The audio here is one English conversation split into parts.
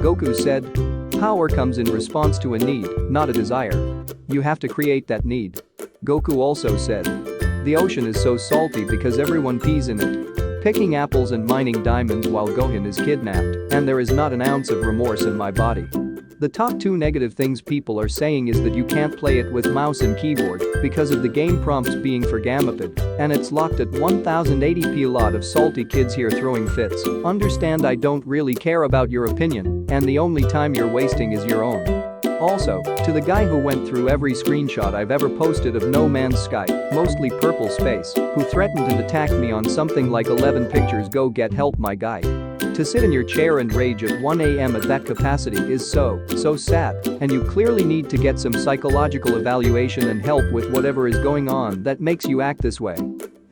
Goku said, "Power comes in response to a need, not a desire. You have to create that need." Goku also said, "The ocean is so salty because everyone pees in it. Picking apples and mining diamonds while Gohan is kidnapped, and there is not an ounce of remorse in my body." The top 2 negative things people are saying is that you can't play it with mouse and keyboard because of the game prompts being for Gamapid, and it's locked at 1080p. A lot of salty kids here throwing fits. Understand, I don't really care about your opinion, and the only time you're wasting is your own. Also, to the guy who went through every screenshot I've ever posted of No Man's Sky, mostly purple space, who threatened and attacked me on something like 11 pictures, go get help, my guy. To sit in your chair and rage at 1 AM at that capacity is so sad, and you clearly need to get some psychological evaluation and help with whatever is going on that makes you act this way.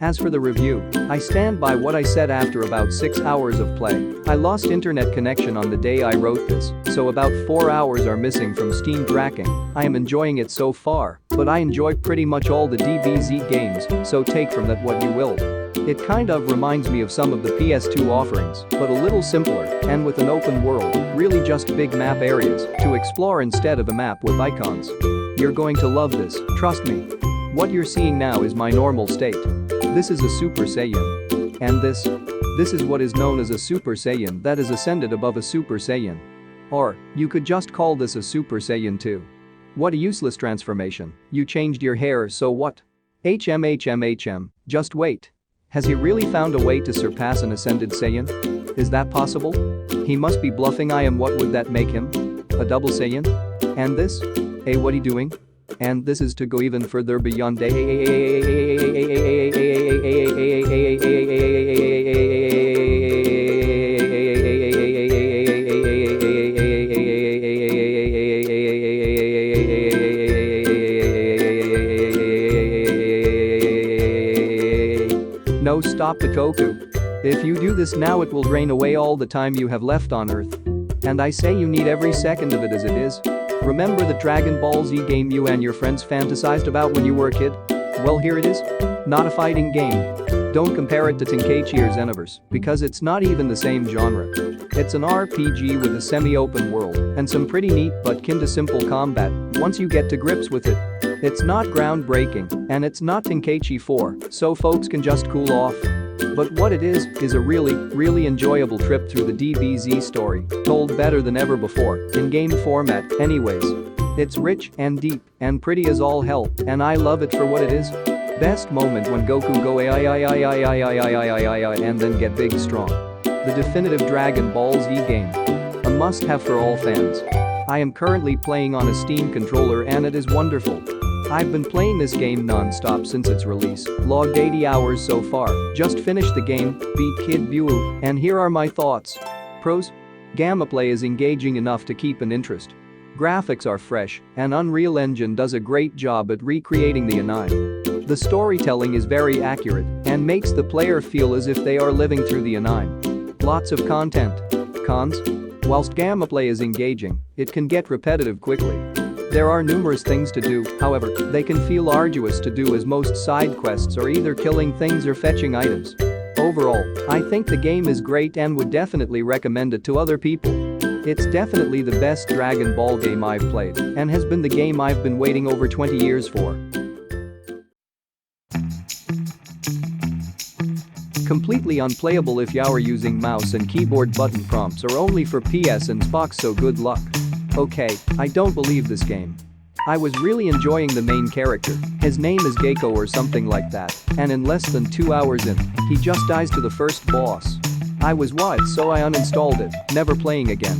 As for the review, I stand by what I said after about 6 hours of play. I lost internet connection on the day I wrote this, so about 4 hours are missing from Steam tracking. I am enjoying it so far, but I enjoy pretty much all the DBZ games, so take from that what you will. It kind of reminds me of some of the PS2 offerings, but a little simpler, and with an open world, really just big map areas to explore instead of a map with icons. You're going to love this, trust me. What you're seeing now is my normal state. This is a Super Saiyan. And this is what is known as a Super Saiyan that is ascended above a Super Saiyan. Or, you could just call this a Super Saiyan 2. What a useless transformation. You changed your hair, so what? HM, just wait. Has he really found a way to surpass an ascended Saiyan? Is that possible? He must be bluffing. What would that make him? A double Saiyan? And this? Hey, what he doing? And this is to go even further beyond. No, stop it, Goku. If you do this now, it will drain away all the time you have left on Earth. And I say you need every second of it as it is. Remember the Dragon Ball Z game you and your friends fantasized about when you were a kid? Well, here it is. Not a fighting game. Don't compare it to Tenkaichi or Xenoverse, because it's not even the same genre. It's an RPG with a semi-open world and some pretty neat but kinda simple combat once you get to grips with it. It's not groundbreaking, and it's not Tenkaichi 4, so folks can just cool off. But what it is a really enjoyable trip through the DBZ story, told better than ever before, in game format, anyways. It's rich and deep and pretty as all hell, and I love it for what it is. Best moment when Goku go and then get big strong. The definitive Dragon Ball Z game. A must-have for all fans. I am currently playing on a Steam controller and it is wonderful. I've been playing this game non-stop since its release, logged 80 hours so far, just finished the game, beat Kid Buu, and here are my thoughts. Pros? Gameplay is engaging enough to keep an interest. Graphics are fresh, and Unreal Engine does a great job at recreating the anime. The storytelling is very accurate and makes the player feel as if they are living through the anime. Lots of content. Cons? Whilst gameplay is engaging, it can get repetitive quickly. There are numerous things to do, however, they can feel arduous to do as most side quests are either killing things or fetching items. Overall, I think the game is great and would definitely recommend it to other people. It's definitely the best Dragon Ball game I've played and has been the game I've been waiting over 20 years for. Completely unplayable if you're using mouse and keyboard button prompts or only for PS and Xbox, so good luck. Okay, I don't believe this game. I was really enjoying the main character, his name is Gako or something like that, and in less than 2 hours in, he just dies to the first boss. I was wild, so I uninstalled it, never playing again.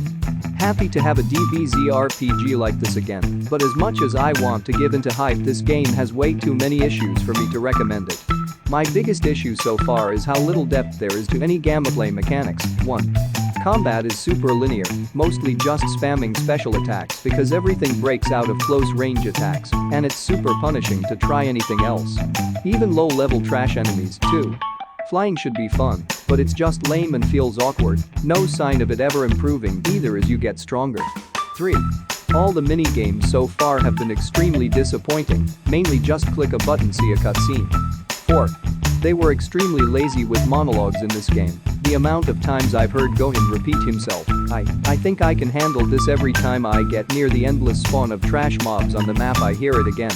Happy to have a DBZ RPG like this again, but as much as I want to give into hype, this game has way too many issues for me to recommend it. My biggest issue so far is how little depth there is to any gameplay mechanics. 1. Combat is super linear, mostly just spamming special attacks because everything breaks out of close range attacks, and it's super punishing to try anything else. Even low-level trash enemies, too. Flying should be fun, but it's just lame and feels awkward, no sign of it ever improving either as you get stronger. 3. All the mini-games so far have been extremely disappointing, mainly just click a button, see a cutscene. 4. They were extremely lazy with monologues in this game. The amount of times I've heard Gohan repeat himself, I think I can handle this. Every time I get near the endless spawn of trash mobs on the map I hear it again.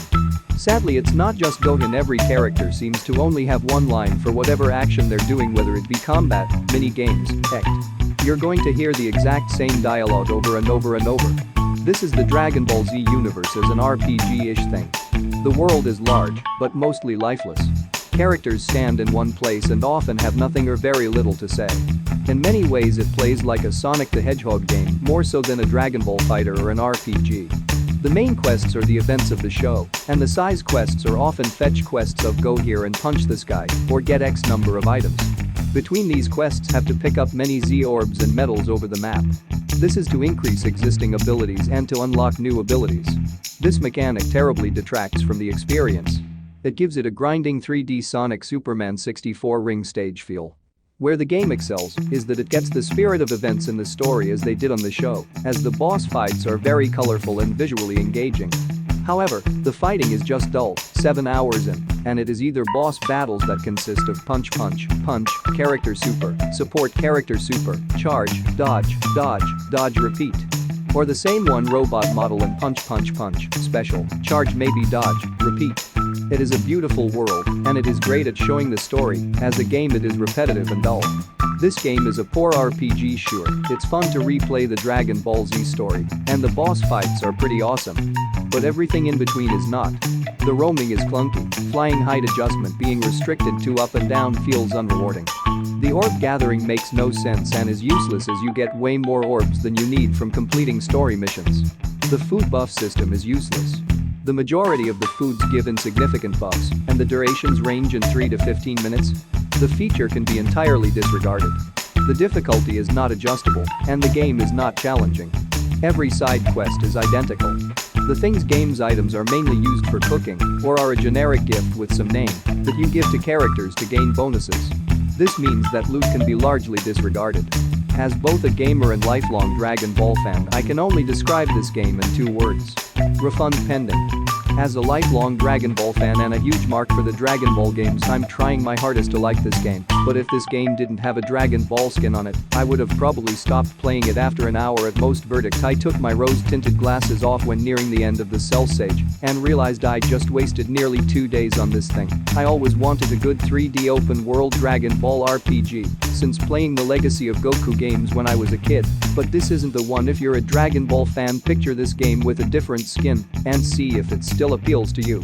Sadly, it's not just Gohan. Every character seems to only have one line for whatever action they're doing, whether it be combat, mini-games, heck. You're going to hear the exact same dialogue over and over and over. This is the Dragon Ball Z universe as an RPG-ish thing. The world is large, but mostly lifeless. Characters stand in one place and often have nothing or very little to say. In many ways it plays like a Sonic the Hedgehog game, more so than a Dragon Ball fighter or an RPG. The main quests are the events of the show, and the size quests are often fetch quests of go here and punch this guy, or get X number of items. Between these quests have to pick up many Z orbs and medals over the map. This is to increase existing abilities and to unlock new abilities. This mechanic terribly detracts from the experience. It gives it a grinding 3D Sonic Superman 64 ring stage feel. Where the game excels is that it gets the spirit of events in the story as they did on the show, as the boss fights are very colorful and visually engaging. However, the fighting is just dull, 7 hours in, and it is either boss battles that consist of punch, character super, support character super, charge, dodge, repeat. Or the same one robot model and punch, special, charge maybe dodge, repeat. It is a beautiful world, and it is great at showing the story. As a game it is repetitive and dull. This game is a poor RPG, sure, it's fun to replay the Dragon Ball Z story, and the boss fights are pretty awesome. But everything in between is not. The roaming is clunky, flying height adjustment being restricted to up and down feels unrewarding. The orb gathering makes no sense and is useless as you get way more orbs than you need from completing story missions. The food buff system is useless. The majority of the foods give insignificant buffs, and the durations range in 3 to 15 minutes. The feature can be entirely disregarded. The difficulty is not adjustable, and the game is not challenging. Every side quest is identical. The things game's items are mainly used for cooking, or are a generic gift with some name that you give to characters to gain bonuses. This means that loot can be largely disregarded. As both a gamer and lifelong Dragon Ball fan, I can only describe this game in 2 words. Refund pending. As a lifelong Dragon Ball fan and a huge mark for the Dragon Ball games, I'm trying my hardest to like this game, but if this game didn't have a Dragon Ball skin on it, I would have probably stopped playing it after an hour at most. Verdict: I took my rose-tinted glasses off when nearing the end of the cell stage and realized I just wasted nearly 2 days on this thing. I always wanted a good 3D open-world Dragon Ball RPG since playing the legacy of Goku games when I was a kid, but this isn't the one. If you're a Dragon Ball fan, picture this game with a different skin and see if it still appeals to you.